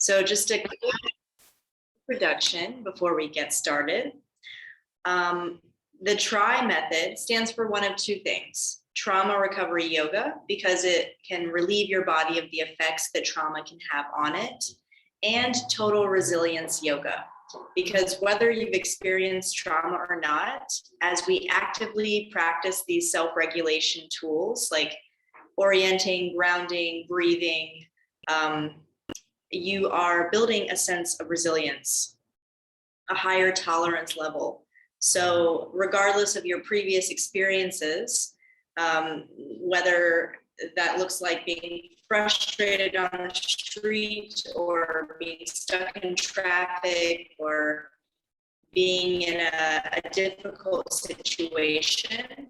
So just a quick introduction before we get started. The TRY method stands for one of two things: trauma recovery yoga, because it can relieve your body of the effects that trauma can have on it, and total resilience yoga, because whether you've experienced trauma or not, as we actively practice these self-regulation tools like orienting, grounding, breathing, you are building a sense of resilience, a higher tolerance level. So regardless of your previous experiences, whether that looks like being frustrated on the street or being stuck in traffic or being in a difficult situation,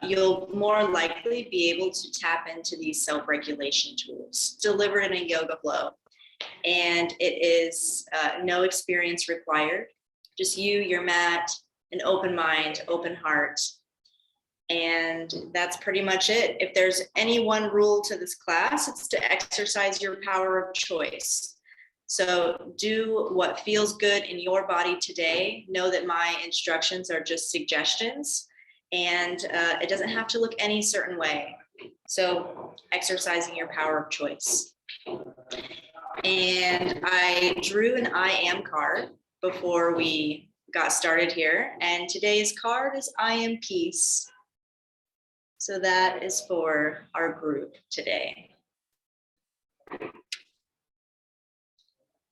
you'll more likely be able to tap into these self-regulation tools delivered in a yoga flow. And it is no experience required, just you, your mat, an open mind, open heart. And that's pretty much it. If there's any one rule to this class, it's to exercise your power of choice. So do what feels good in your body today. Know that my instructions are just suggestions, and it doesn't have to look any certain way. So exercising your power of choice. And I drew an I am card before we got started here. And today's card is I am peace. So that is for our group today.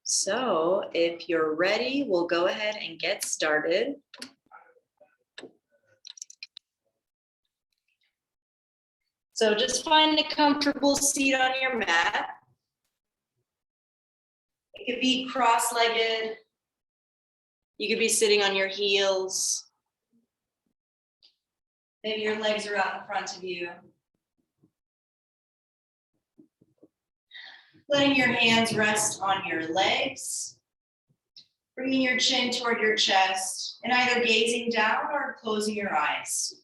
So if you're ready, we'll go ahead and get started. So just find a comfortable seat on your mat. It could be cross-legged. You could be sitting on your heels. Maybe your legs are out in front of you. Letting your hands rest on your legs. Bringing your chin toward your chest and either gazing down or closing your eyes.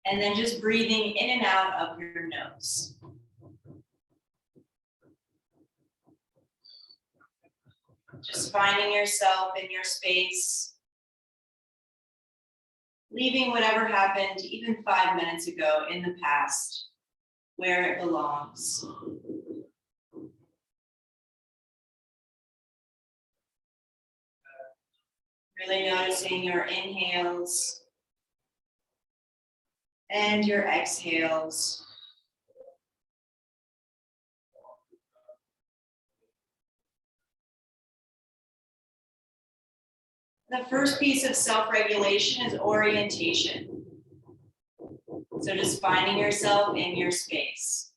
And then just breathing in and out of your nose. Just finding yourself in your space, leaving whatever happened even 5 minutes ago in the past, where it belongs. Really noticing your inhales and your exhales. The first piece of self-regulation is orientation. So just finding yourself in your space.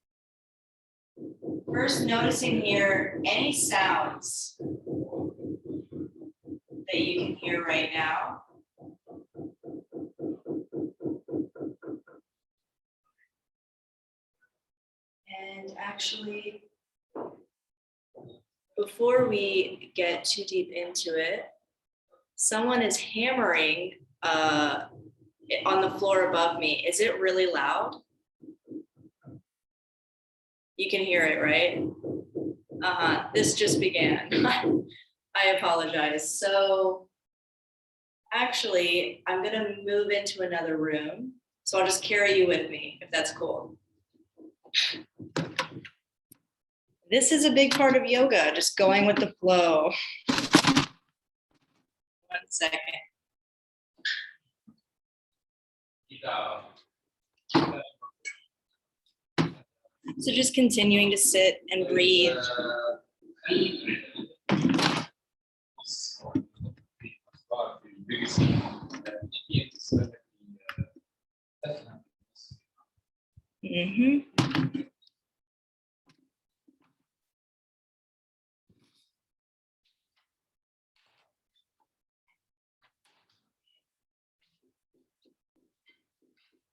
First, noticing here any sounds that you can hear right now. And actually, before we get too deep into it, someone is hammering on the floor above me. Is it really loud? You can hear it, right? This just began. I apologize. So actually, I'm gonna move into another room. So I'll just carry you with me, if that's cool. This is a big part of yoga, just going with the flow. 1 second. So just continuing to sit and breathe.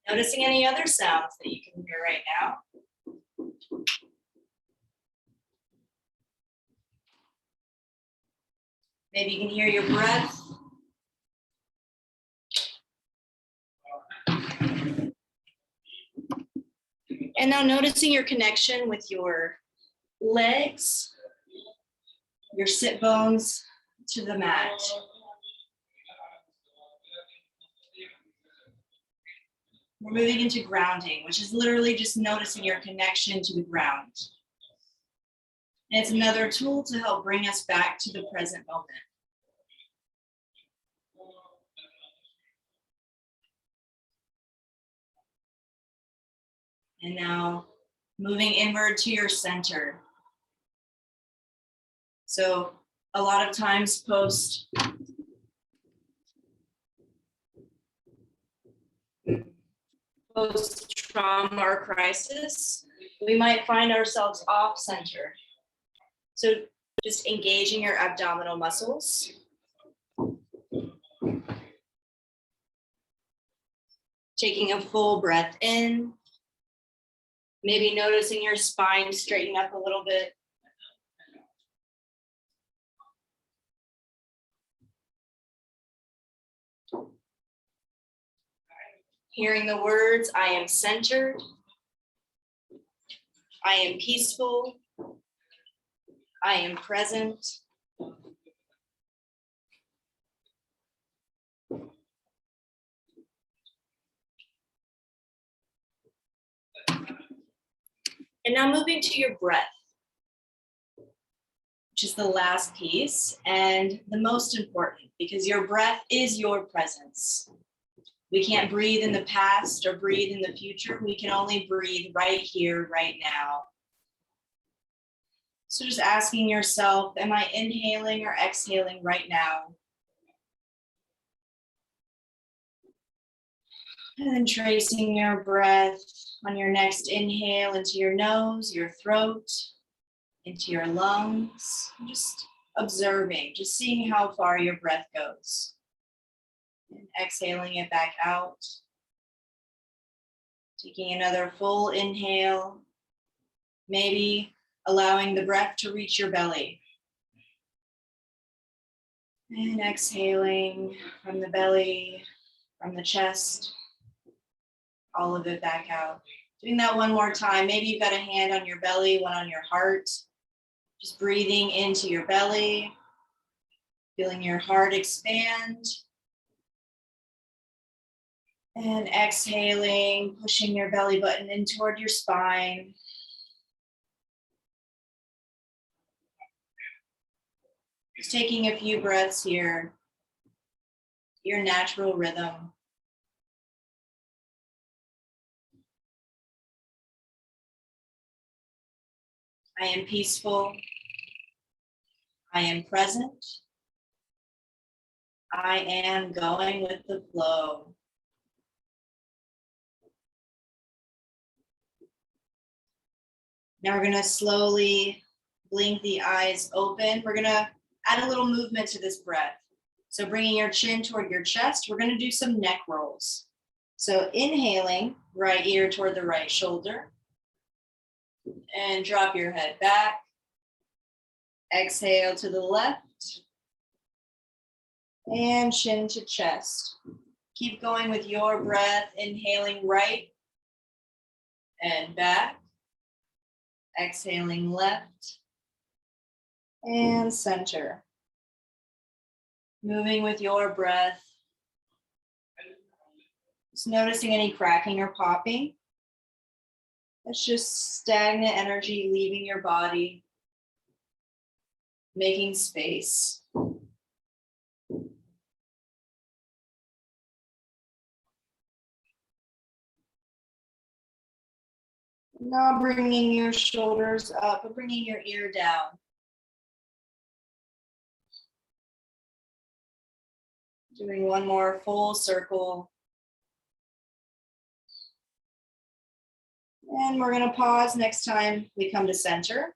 Noticing any other sounds that you can hear right now. Maybe you can hear your breath. And now noticing your connection with your legs, your sit bones to the mat. We're moving into grounding, which is literally just noticing your connection to the ground. And it's another tool to help bring us back to the present moment. And now moving inward to your center. So a lot of times post trauma or crisis, we might find ourselves off center. So just engaging your abdominal muscles. Taking a full breath in. Maybe noticing your spine straighten up a little bit. Hearing the words, I am centered. I am peaceful. I am present. And now moving to your breath, which is the last piece and the most important, because your breath is your presence. We can't breathe in the past or breathe in the future. We can only breathe right here, right now. So just asking yourself, am I inhaling or exhaling right now? And then tracing your breath on your next inhale into your nose, your throat, into your lungs. Just observing, just seeing how far your breath goes. And exhaling it back out. Taking another full inhale. Maybe allowing the breath to reach your belly. And exhaling from the belly, from the chest. All of it back out. Doing that one more time. Maybe you've got a hand on your belly, one on your heart. Just breathing into your belly. Feeling your heart expand. And exhaling, pushing your belly button in toward your spine. Just taking a few breaths here. Your natural rhythm. I am peaceful. I am present. I am going with the flow. Now we're going to slowly blink the eyes open. We're going to add a little movement to this breath. So bringing your chin toward your chest, we're going to do some neck rolls. So inhaling, right ear toward the right shoulder. And drop your head back. Exhale to the left. And chin to chest. Keep going with your breath, inhaling right and back. Exhaling left and center. Moving with your breath. Just noticing any cracking or popping. That's just stagnant energy leaving your body, making space. Now bringing your shoulders up, bringing your ear down. Doing one more full circle. And we're going to pause next time we come to center.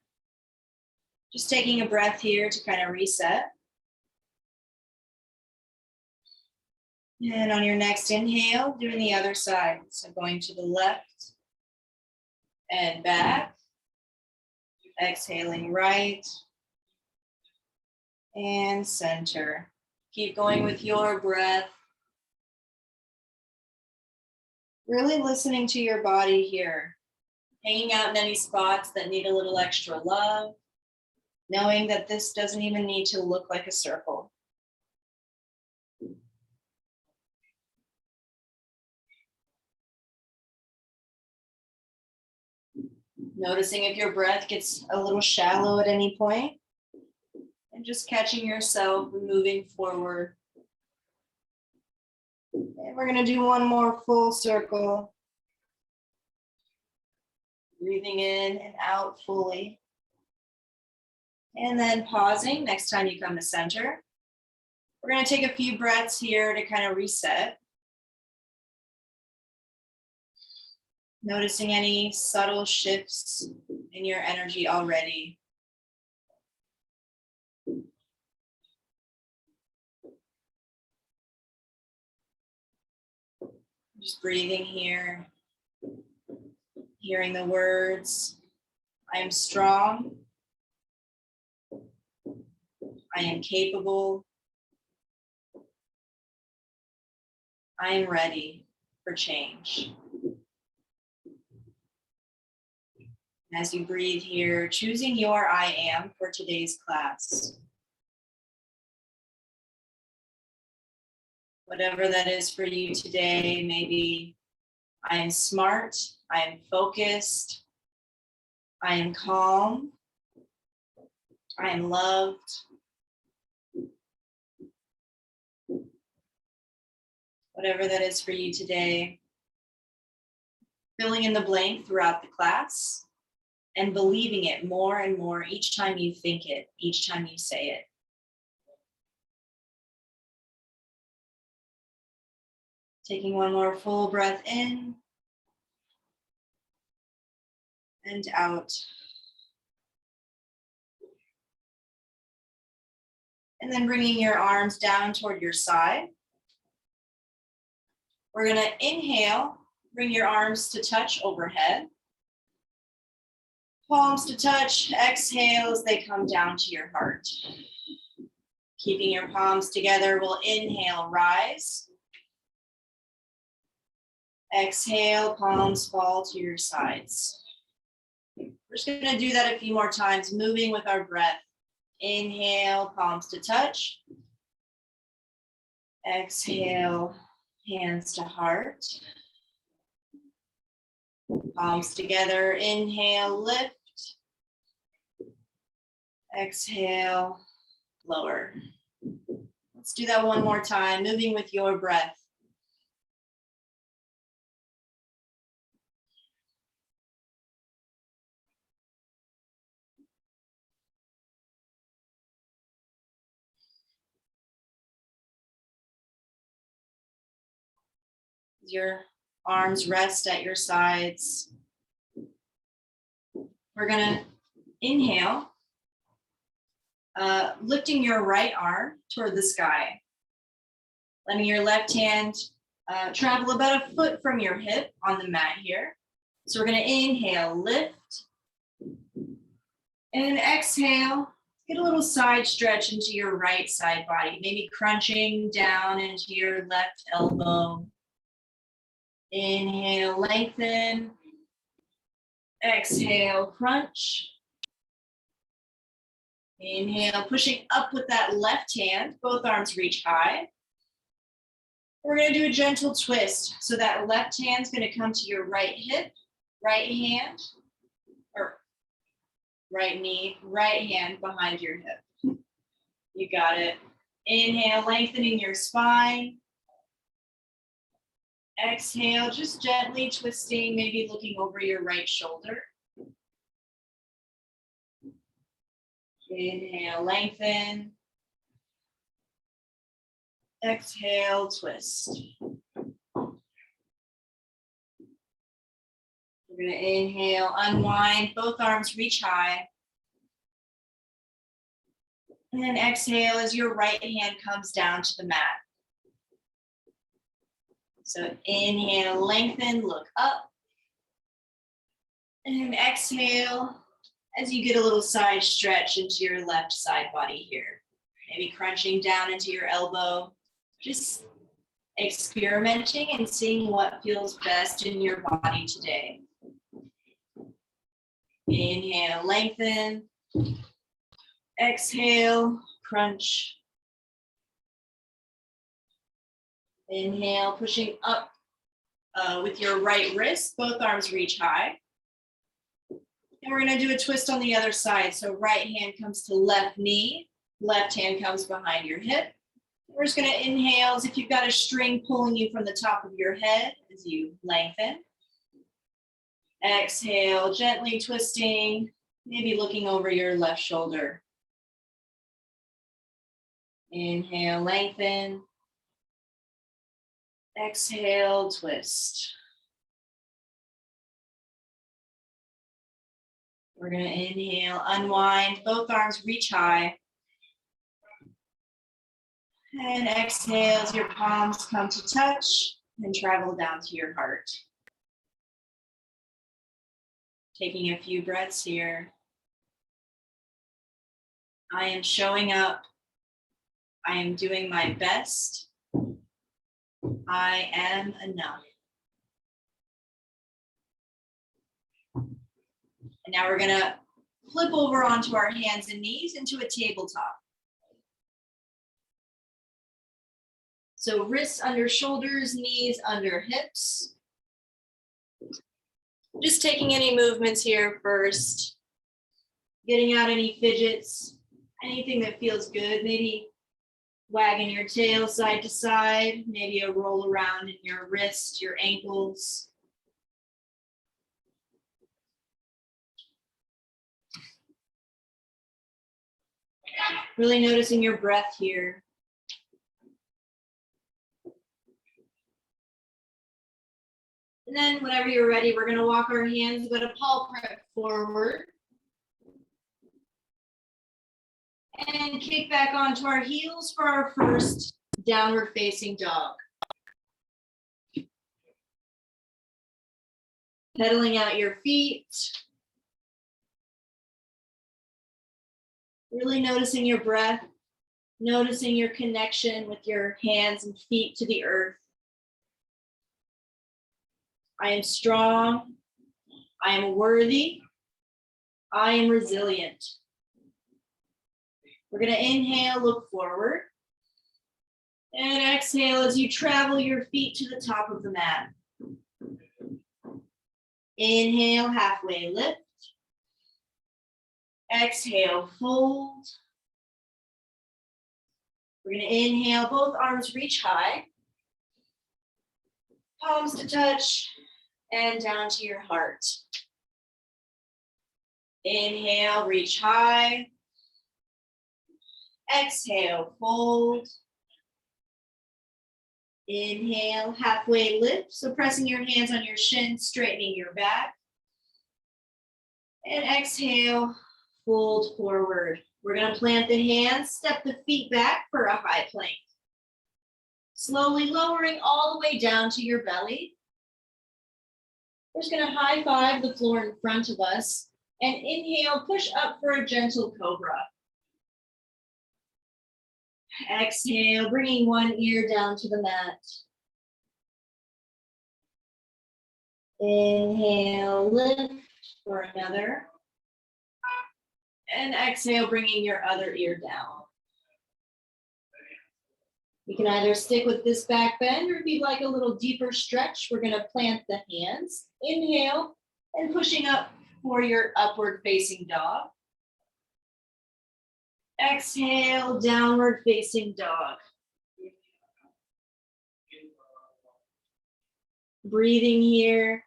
Just taking a breath here to kind of reset. And on your next inhale, doing the other side. So going to the left and back. Exhaling right and center. Keep going with your breath. Really listening to your body here. hanging out in any spots that need a little extra love, knowing that this doesn't even need to look like a circle. Noticing if your breath gets a little shallow at any point, and just catching yourself and moving forward. And we're going to do one more full circle. Breathing in and out fully. And then pausing next time you come to center. We're going to take a few breaths here to kind of reset. Noticing any subtle shifts in your energy already. Just breathing here, hearing the words, I am strong, I am capable, I am ready for change. As you breathe here, choosing your I am for today's class. Whatever that is for you today, maybe I am smart, I am focused, I am calm, I am loved. Whatever that is for you today, filling in the blank throughout the class and believing it more and more each time you think it, each time you say it. Taking one more full breath in and out. And then bringing your arms down toward your side. We're going to inhale, bring your arms to touch overhead. Palms to touch, exhale as they come down to your heart. Keeping your palms together, we'll inhale, rise. Exhale, palms fall to your sides. We're just going to do that a few more times, moving with our breath. Inhale, palms to touch. Exhale, hands to heart. Palms together, inhale, lift. Exhale, lower. Let's do that one more time, moving with your breath. Your arms rest at your sides. We're going to inhale, lifting your right arm toward the sky. Letting your left hand travel about a foot from your hip on the mat here. So we're going to inhale, lift, and exhale. Get a little side stretch into your right side body, maybe crunching down into your left elbow. Inhale, lengthen. Exhale, crunch. Inhale, pushing up with that left hand, both arms reach high. We're going to do a gentle twist. So that left hand's going to come to your right hip, right hand, or right knee, right hand behind your hip. You got it. Inhale, lengthening your spine. Exhale, just gently twisting, maybe looking over your right shoulder. Inhale, lengthen. Exhale, twist. We're going to inhale, unwind, both arms reach high. And then exhale as your right hand comes down to the mat. So inhale, lengthen, look up. And exhale as you get a little side stretch into your left side body here. Maybe crunching down into your elbow. Just experimenting and seeing what feels best in your body today. Inhale, lengthen. Exhale, crunch. Inhale, pushing up with your right wrist, both arms reach high. And we're gonna do a twist on the other side. So right hand comes to left knee, left hand comes behind your hip. We're just gonna inhale as if you've got a string pulling you from the top of your head as you lengthen. Exhale, gently twisting, maybe looking over your left shoulder. Inhale, lengthen. Exhale, twist. We're gonna inhale, unwind, both arms reach high. And exhale as your palms come to touch and travel down to your heart. Taking a few breaths here. I am showing up. I am doing my best. I am enough. And now we're gonna flip over onto our hands and knees into a tabletop. So wrists under shoulders, knees under hips. Just taking any movements here first. Getting out any fidgets, anything that feels good. Maybe wagging your tail side to side, maybe a roll around in your wrist, your ankles. Really noticing your breath here. And then whenever you're ready, we're gonna walk our hands about a palm prep forward. And kick back onto our heels for our first downward facing dog. Pedaling out your feet. Really noticing your breath, noticing your connection with your hands and feet to the earth. I am strong. I am worthy. I am resilient. We're gonna inhale, look forward. And exhale as you travel your feet to the top of the mat. Inhale, halfway lift. Exhale, fold. We're gonna inhale, both arms reach high. Palms to touch and down to your heart. Inhale, reach high. Exhale, fold. Inhale, halfway lift. So pressing your hands on your shins, straightening your back. And exhale, fold forward. We're gonna plant the hands, step the feet back for a high plank. Slowly lowering all the way down to your belly. We're just gonna high five the floor in front of us and inhale, push up for a gentle cobra. Exhale, bringing one ear down to the mat. Inhale, lift for another. And exhale, bringing your other ear down. You can either stick with this back bend, or if you'd like a little deeper stretch, we're gonna plant the hands. Inhale, and pushing up for your upward facing dog. Exhale, downward facing dog. Breathing here.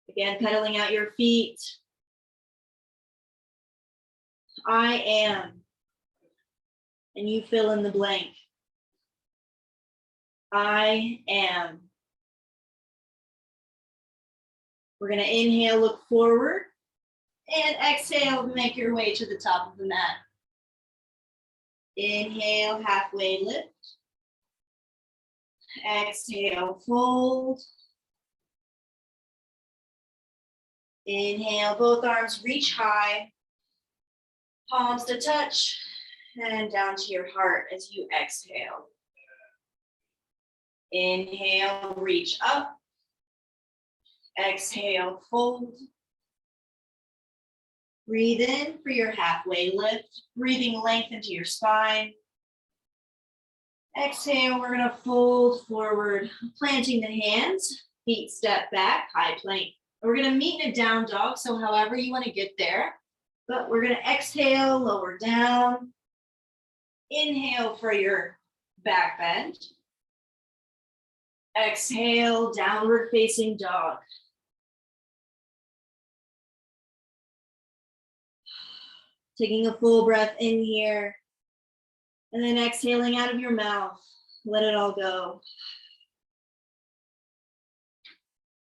Again, pedaling out your feet. I am. And you fill in the blank. I am. We're gonna inhale, look forward, and exhale, make your way to the top of the mat. Inhale, halfway lift. Exhale, fold. Inhale, both arms reach high. Palms to touch and down to your heart as you exhale. Inhale, reach up. Exhale, fold. Breathe in for your halfway lift, breathing length into your spine. Exhale, we're gonna fold forward, planting the hands, feet step back, high plank. We're gonna meet in a down dog, so however you wanna get there, but we're gonna exhale, lower down. Inhale for your back bend. Exhale, downward facing dog. Taking a full breath in here, and then exhaling out of your mouth. Let it all go.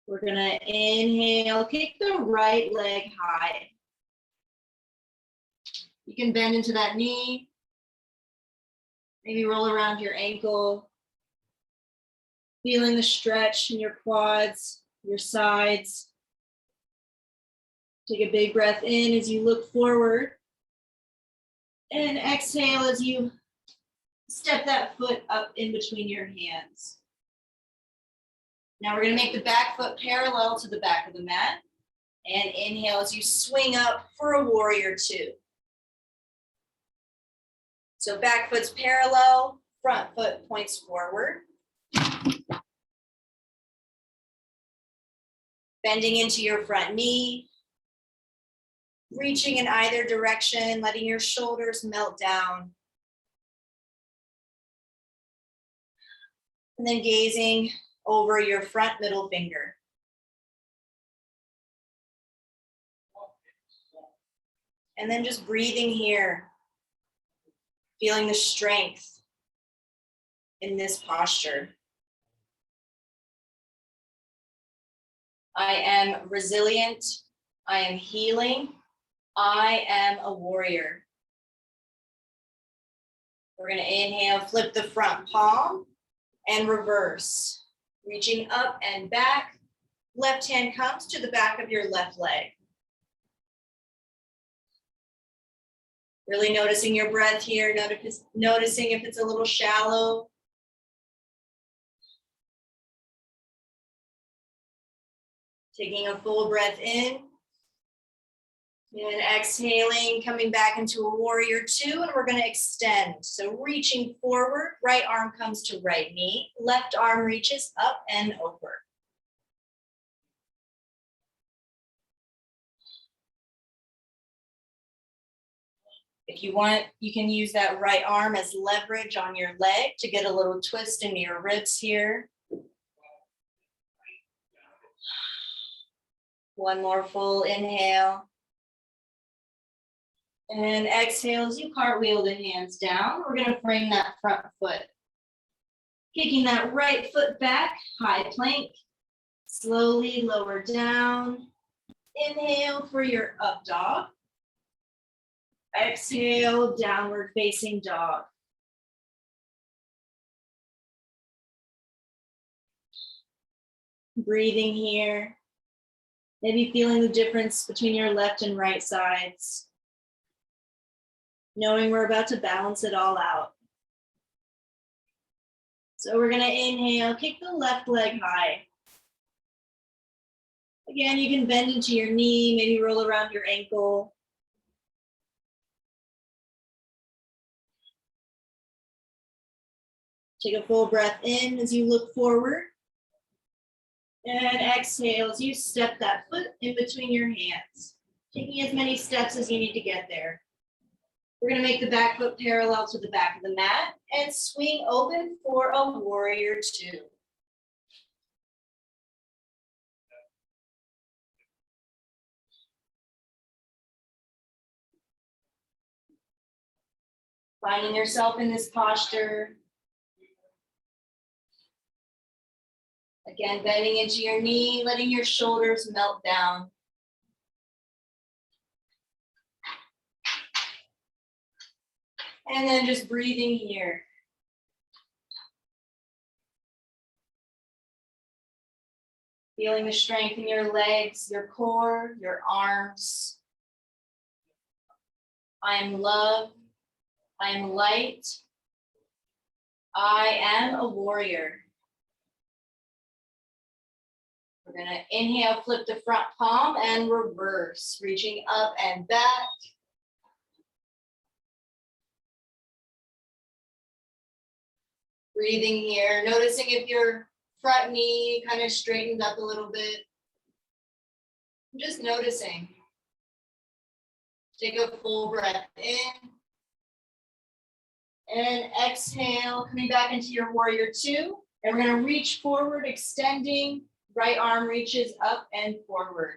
We're gonna inhale, kick the right leg high. You can bend into that knee, maybe roll around your ankle, feeling the stretch in your quads, your sides. Take a big breath in as you look forward, and exhale as you step that foot up in between your hands. Now we're gonna make the back foot parallel to the back of the mat, and inhale as you swing up for a warrior two. So back foot's parallel, front foot points forward. Bending into your front knee, reaching in either direction, letting your shoulders melt down. And then gazing over your front middle finger. And then just breathing here, feeling the strength in this posture. I am resilient. I am healing. I am a warrior. We're going to inhale, flip the front palm and reverse. Reaching up and back. Left hand comes to the back of your left leg. Really noticing your breath here, noticing if it's a little shallow. Taking a full breath in. And exhaling, coming back into a warrior two, and we're going to extend. So reaching forward, right arm comes to right knee, left arm reaches up and over. If you want, you can use that right arm as leverage on your leg to get a little twist into your ribs here. One more full inhale. And exhale as you cartwheel the hands down. We're going to frame that front foot. Kicking that right foot back, high plank. Slowly lower down. Inhale for your up dog. Exhale, downward facing dog. Breathing here. Maybe feeling the difference between your left and right sides. Knowing we're about to balance it all out. So we're going to inhale, kick the left leg high. Again, you can bend into your knee, maybe roll around your ankle. Take a full breath in as you look forward. And exhale as you step that foot in between your hands. Taking as many steps as you need to get there. We're going to make the back foot parallel to the back of the mat and swing open for a warrior two. Finding yourself in this posture. Again, bending into your knee, letting your shoulders melt down. And then just breathing here. Feeling the strength in your legs, your core, your arms. I am love. I am light. I am a warrior. We're gonna inhale, flip the front palm and reverse, reaching up and back. Breathing here, noticing if your front knee kind of straightens up a little bit. Just noticing. Take a full breath in. And exhale, coming back into your warrior two. And we're gonna reach forward, extending. Right arm reaches up and forward.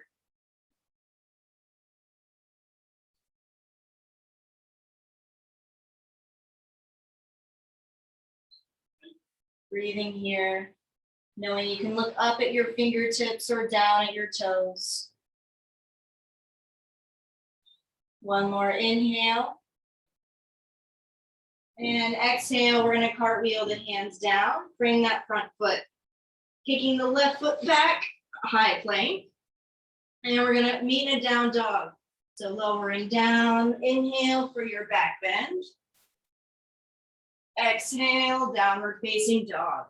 Breathing here, knowing you can look up at your fingertips or down at your toes. One more inhale. And exhale, we're gonna cartwheel the hands down, bring that front foot, kicking the left foot back, high plank. And we're gonna meet in a down dog. So lowering down, inhale for your back bend. Exhale, downward facing dog.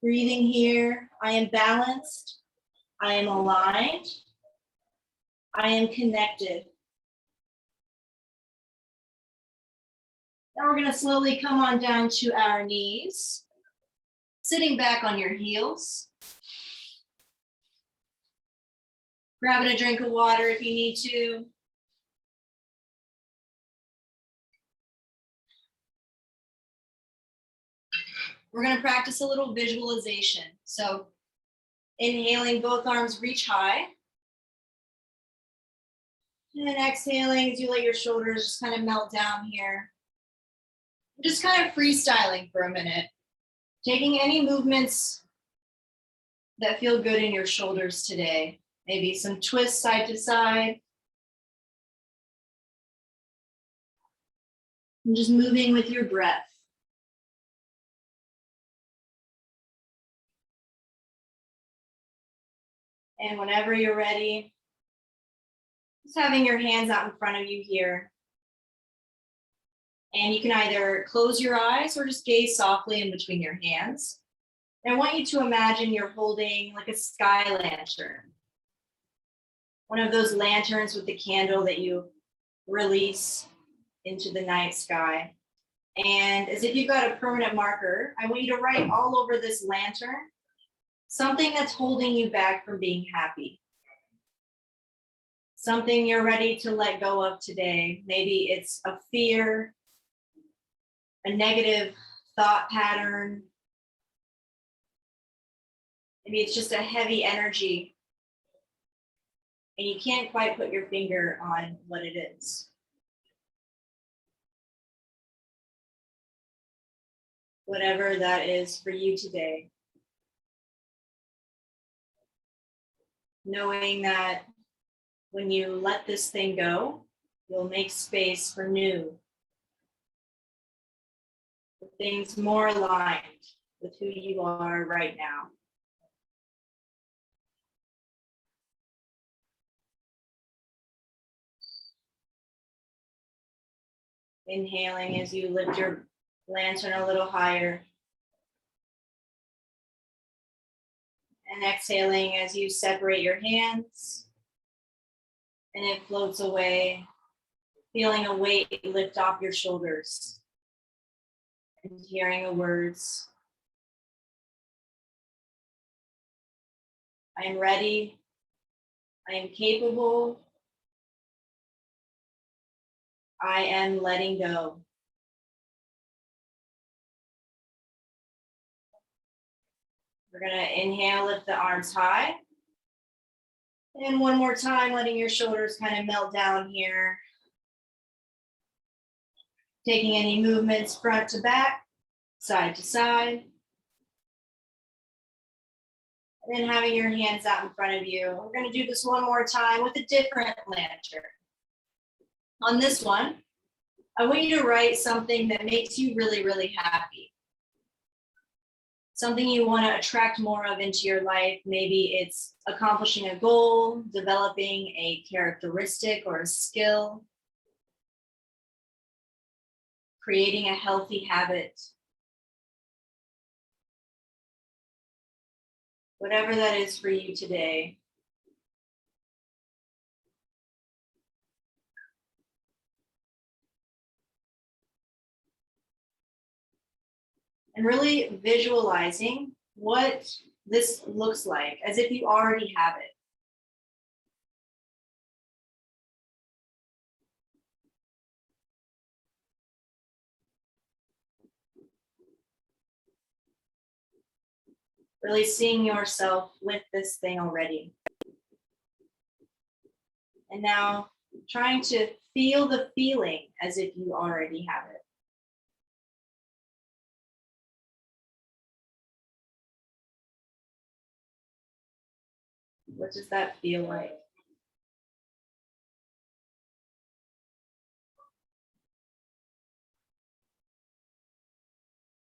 Breathing here, I am balanced, I am aligned, I am connected. Now we're gonna slowly come on down to our knees, sitting back on your heels. Grabbing a drink of water if you need to. We're gonna practice a little visualization. So inhaling, both arms reach high. And then exhaling as you let your shoulders just kind of melt down here. Just kind of freestyling for a minute. Taking any movements that feel good in your shoulders today. Maybe some twists side to side. And just moving with your breath. And whenever you're ready, just having your hands out in front of you here. And you can either close your eyes or just gaze softly in between your hands. And I want you to imagine you're holding like a sky lantern. One of those lanterns with the candle that you release into the night sky. And as if you've got a permanent marker, I want you to write all over this lantern something that's holding you back from being happy. Something you're ready to let go of today. Maybe it's a fear, a negative thought pattern. Maybe it's just a heavy energy and you can't quite put your finger on what it is. Whatever that is for you today. Knowing that when you let this thing go, you'll make space for new. For things more aligned with who you are right now. Inhaling as you lift your lantern a little higher. And exhaling as you separate your hands. And it floats away, feeling a weight lift off your shoulders. And hearing the words, I am ready, I am capable, I am letting go. We're gonna inhale, lift the arms high. And one more time, letting your shoulders kind of melt down here. Taking any movements front to back, side to side. And then having your hands out in front of you. We're gonna do this one more time with a different lantern. On this one, I want you to write something that makes you really, really happy. Something you want to attract more of into your life. Maybe it's accomplishing a goal, developing a characteristic or a skill, creating a healthy habit. Whatever that is for you today. And really visualizing what this looks like, as if you already have it. Really seeing yourself with this thing already. And now trying to feel the feeling as if you already have it. What does that feel like?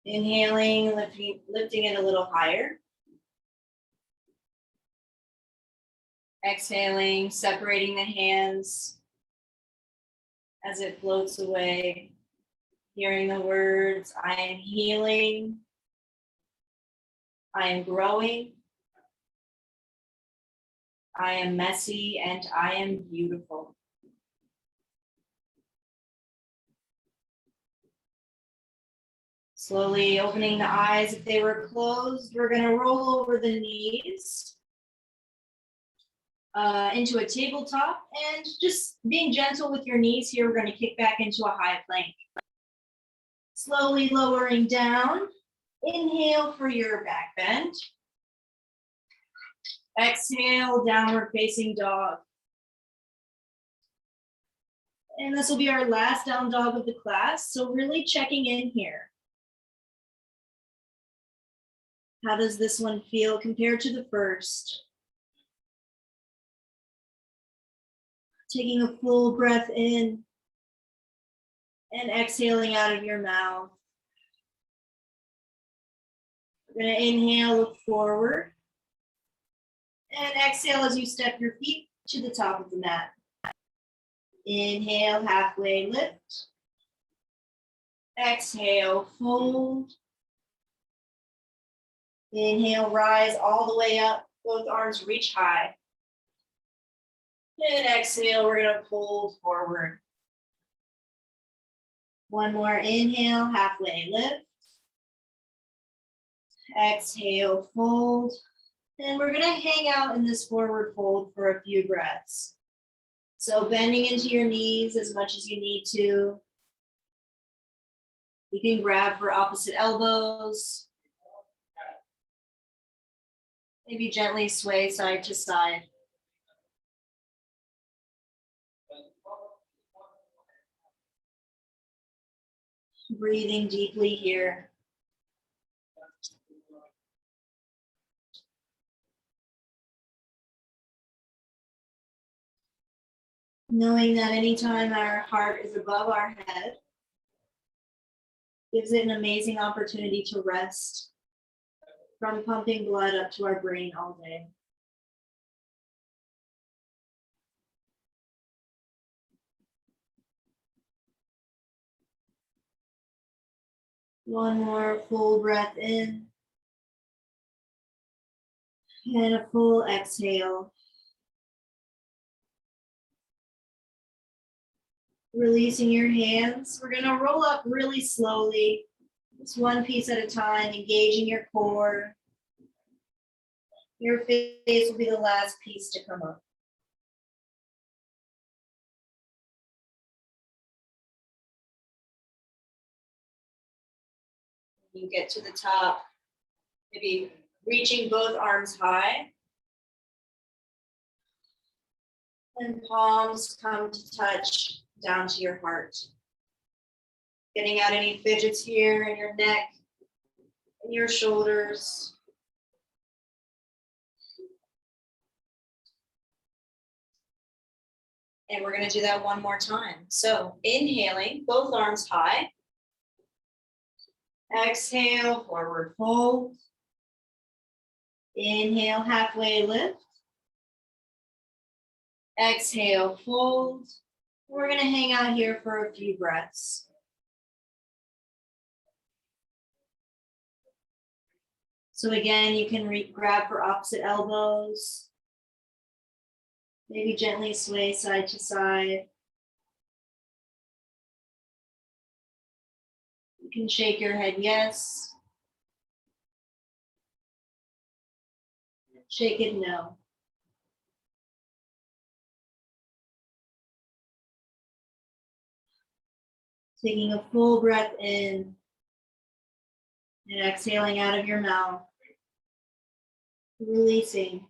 Inhaling, lifting it a little higher. Exhaling, separating the hands as it floats away. Hearing the words, I am healing. I am growing. I am messy and I am beautiful. Slowly opening the eyes if they were closed. We're going to roll over the knees into a tabletop, and just being gentle with your knees here, we're going to kick back into a high plank. Slowly lowering down. Inhale for your back bend. Exhale, downward facing dog. And this will be our last down dog of the class, so really checking in here. How does this one feel compared to the first? Taking a full breath in and exhaling out of your mouth. We're going to inhale, look forward, and exhale as you step your feet to the top of the mat. Inhale, halfway lift. Exhale, fold. Inhale, rise all the way up. Both arms reach high. And exhale, we're going to fold forward. One more inhale, halfway lift. Exhale, fold. And we're going to hang out in this forward fold for a few breaths. So bending into your knees as much as you need to. You can grab for opposite elbows. Maybe gently sway side to side. Breathing deeply here. Knowing that anytime our heart is above our head, gives it an amazing opportunity to rest from pumping blood up to our brain all day. One more full breath in. And a full exhale. Releasing your hands. We're going to roll up really slowly. Just one piece at a time, engaging your core. Your face will be the last piece to come up. You get to the top, maybe reaching both arms high. And palms come to touch down to your heart. Getting out any fidgets here in your neck, in your shoulders. And we're going to do that one more time. So inhaling, both arms high. Exhale, forward fold. Inhale, halfway lift. Exhale, fold. We're going to hang out here for a few breaths. So again, you can grab for opposite elbows. Maybe gently sway side to side. You can shake your head yes. Shake it no. Taking a full breath in and exhaling out of your mouth. Releasing.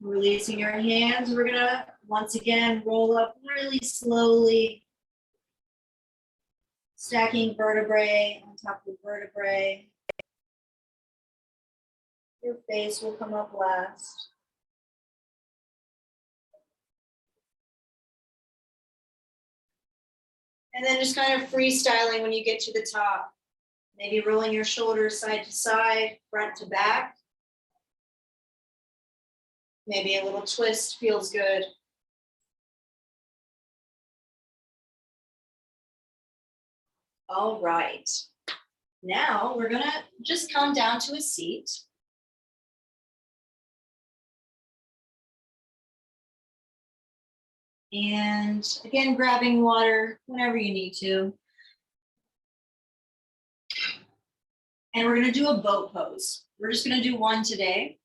Releasing your hands. We're gonna once again roll up really slowly. Stacking vertebrae on top of vertebrae. Your face will come up last. And then just kind of freestyling when you get to the top. Maybe rolling your shoulders side to side, front to back. Maybe a little twist feels good. All right. Now we're gonna just come down to a seat. And again, grabbing water whenever you need to. And we're gonna do a boat pose. We're just gonna do one today.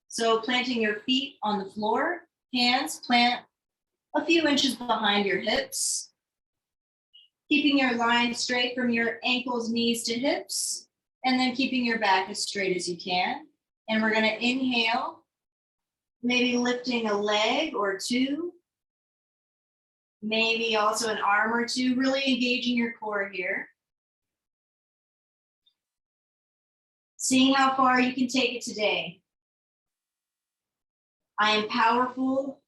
So planting your feet on the floor, hands plant a few inches behind your hips. Keeping your line straight from your ankles, knees to hips, and then keeping your back as straight as you can. And we're gonna inhale, maybe lifting a leg or two, maybe also an arm or two, really engaging your core here. Seeing how far you can take it today. I am powerful.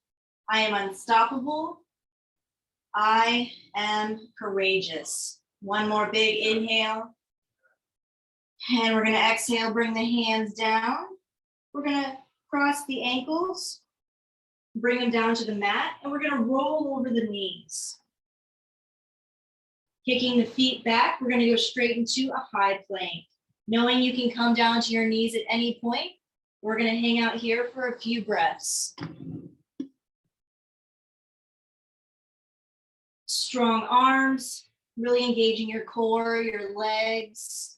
I am unstoppable. I am courageous. One more big inhale. And we're gonna exhale, bring the hands down. We're gonna cross the ankles, bring them down to the mat, and we're gonna roll over the knees. Kicking the feet back, we're gonna go straight into a high plank. Knowing you can come down to your knees at any point, we're gonna hang out here for a few breaths. Strong arms, really engaging your core, your legs.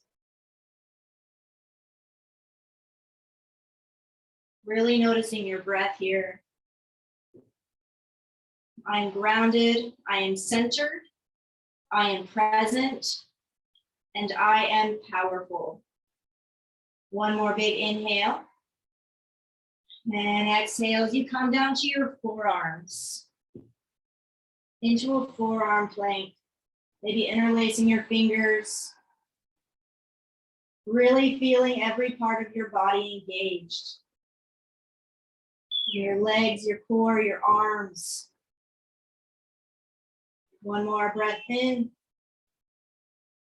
Really noticing your breath here. I am grounded, I am centered, I am present, and I am powerful. One more big inhale. And exhale as you come down to your forearms. Into a forearm plank. Maybe interlacing your fingers. Really feeling every part of your body engaged. Your legs, your core, your arms. One more breath in.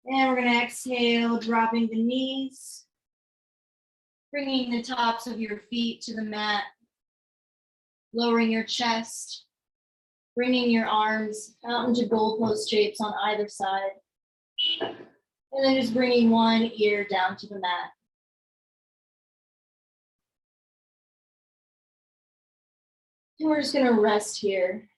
And we're gonna exhale, dropping the knees. Bringing the tops of your feet to the mat. Lowering your chest. Bringing your arms out into goalpost shapes on either side. And then just bringing one ear down to the mat. And we're just gonna rest here.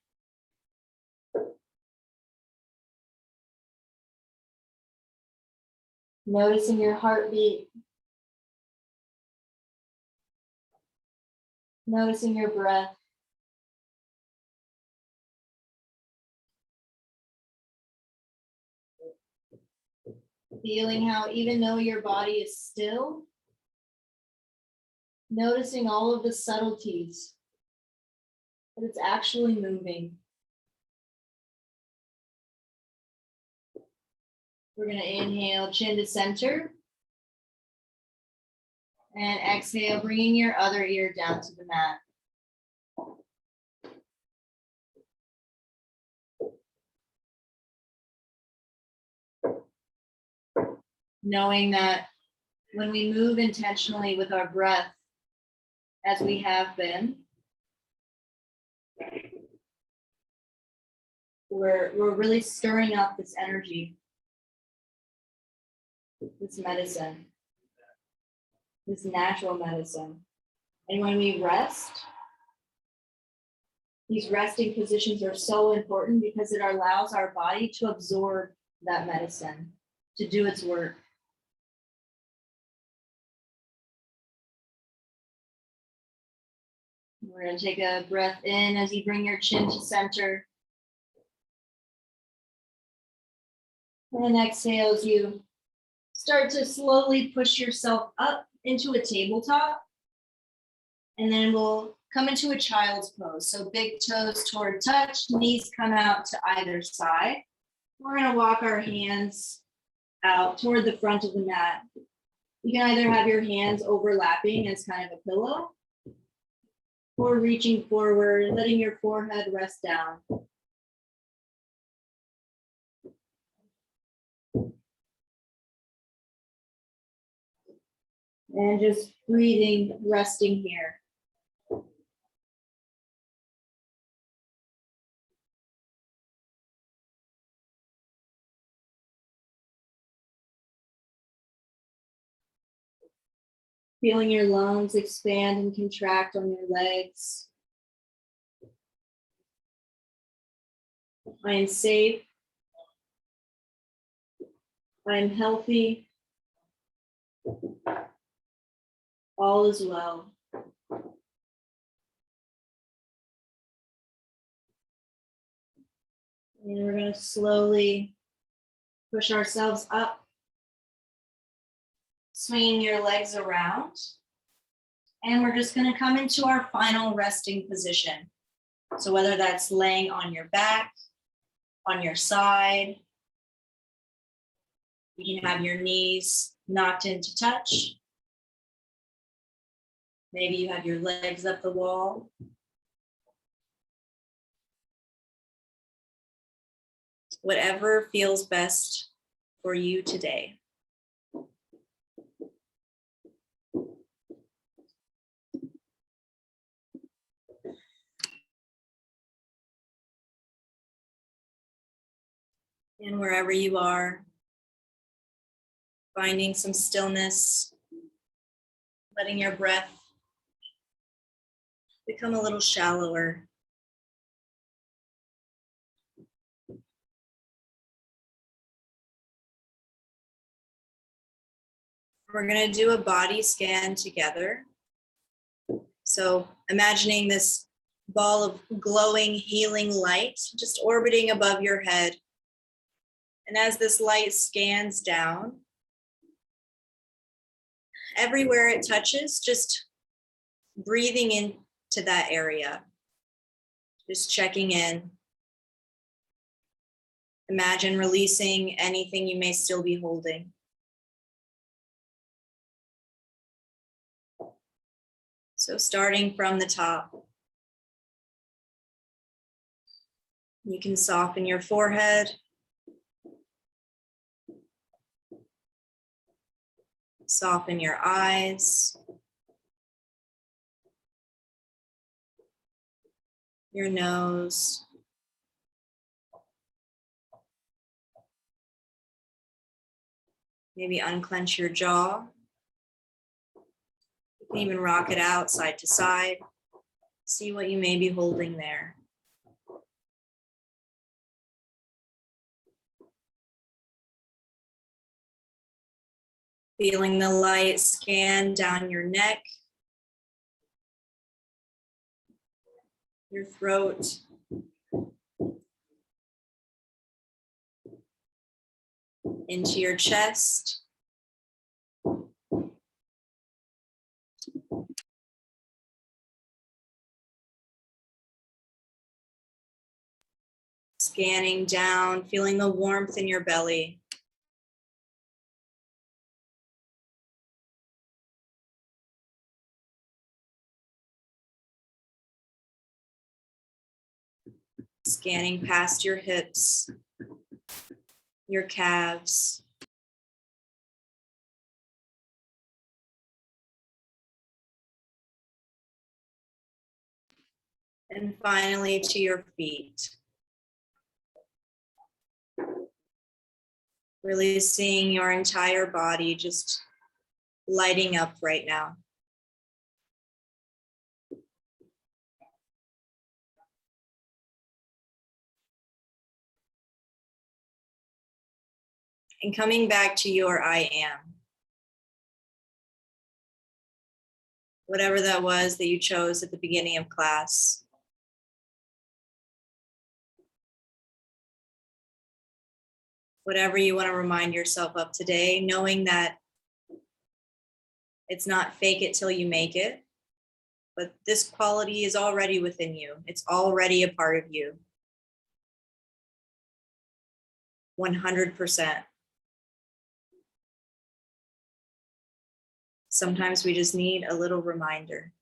Noticing your heartbeat. Noticing your breath. Feeling how even though your body is still, noticing all of the subtleties, but it's actually moving. We're gonna inhale, chin to center. And exhale, bringing your other ear down to the mat. Knowing that when we move intentionally with our breath, as we have been, we're really stirring up this energy. this medicine, this natural medicine. And when we rest, these resting positions are so important because it allows our body to absorb that medicine, to do its work. We're going to take a breath in as you bring your chin to center. And exhale as you start to slowly push yourself up into a tabletop. And then we'll come into a child's pose. So big toes toward touch, knees come out to either side. We're going to walk our hands out toward the front of the mat. You can either have your hands overlapping as kind of a pillow, or reaching forward, letting your forehead rest down. And just breathing, resting here. Feeling your lungs expand and contract on your legs. I am safe. I am healthy. All is well. And we're going to slowly push ourselves up, swinging your legs around. And we're just going to come into our final resting position. So whether that's laying on your back, on your side, you can have your knees knocked into touch. Maybe you have your legs up the wall. Whatever feels best for you today. And wherever you are, finding some stillness, letting your breath become a little shallower. We're going to do a body scan together. So imagining this ball of glowing, healing light just orbiting above your head. And as this light scans down, everywhere it touches, just breathing into that area, just checking in. Imagine releasing anything you may still be holding. So starting from the top, you can soften your forehead. Soften your eyes, your nose, maybe unclench your jaw. You can even rock it out side to side. See what you may be holding there. Feeling the light scan down your neck, your throat, into your chest, scanning down, feeling the warmth in your belly. Scanning past your hips, your calves. And finally to your feet. Really seeing your entire body just lighting up right now. And coming back to your I am. Whatever that was that you chose at the beginning of class. Whatever you want to remind yourself of today, knowing that it's not fake it till you make it, but this quality is already within you. It's already a part of you. 100%. Sometimes we just need a little reminder.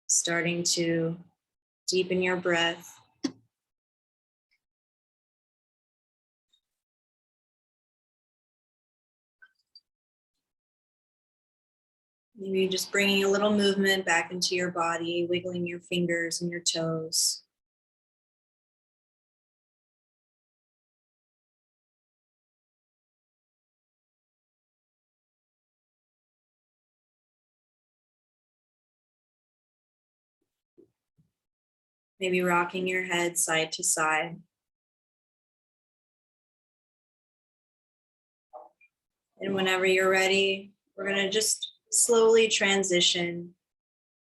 Starting to deepen your breath. Maybe just bringing a little movement back into your body, wiggling your fingers and your toes. Maybe rocking your head side to side. And whenever you're ready, we're going to just slowly transition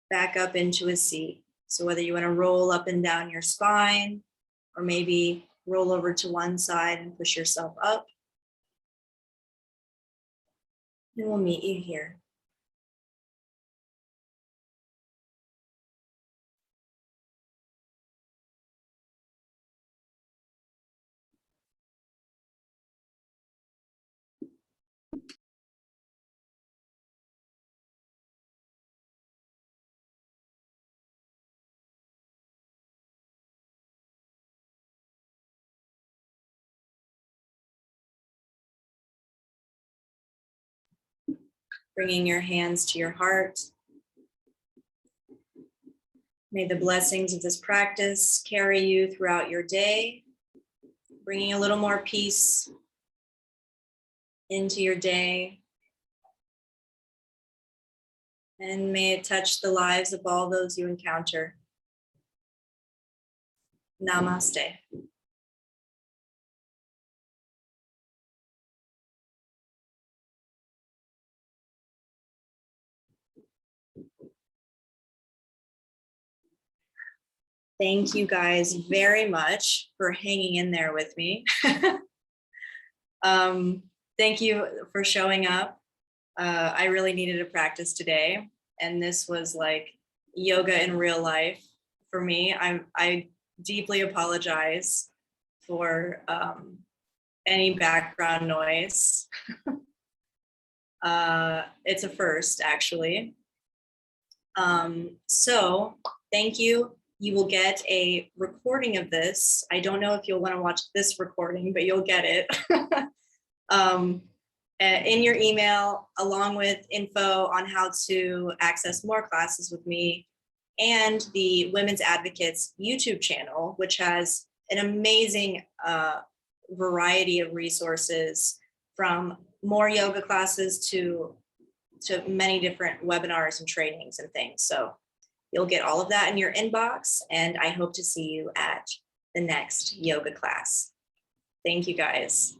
back up into a seat. So whether you want to roll up and down your spine, or maybe roll over to one side and push yourself up. And we'll meet you here. Bringing your hands to your heart. May the blessings of this practice carry you throughout your day, bringing a little more peace into your day. And may it touch the lives of all those you encounter. Namaste. Thank you guys very much for hanging in there with me. Thank you for showing up. I really needed a practice today, and this was like yoga in real life for me. I deeply apologize for any background noise. It's a first, actually. So thank you. You will get a recording of this. I don't know if you'll want to watch this recording, but you'll get it in your email, along with info on how to access more classes with me, and the Women's Advocates YouTube channel, which has an amazing variety of resources, from more yoga classes to many different webinars and trainings and things. So you'll get all of that in your inbox, and I hope to see you at the next yoga class. Thank you guys.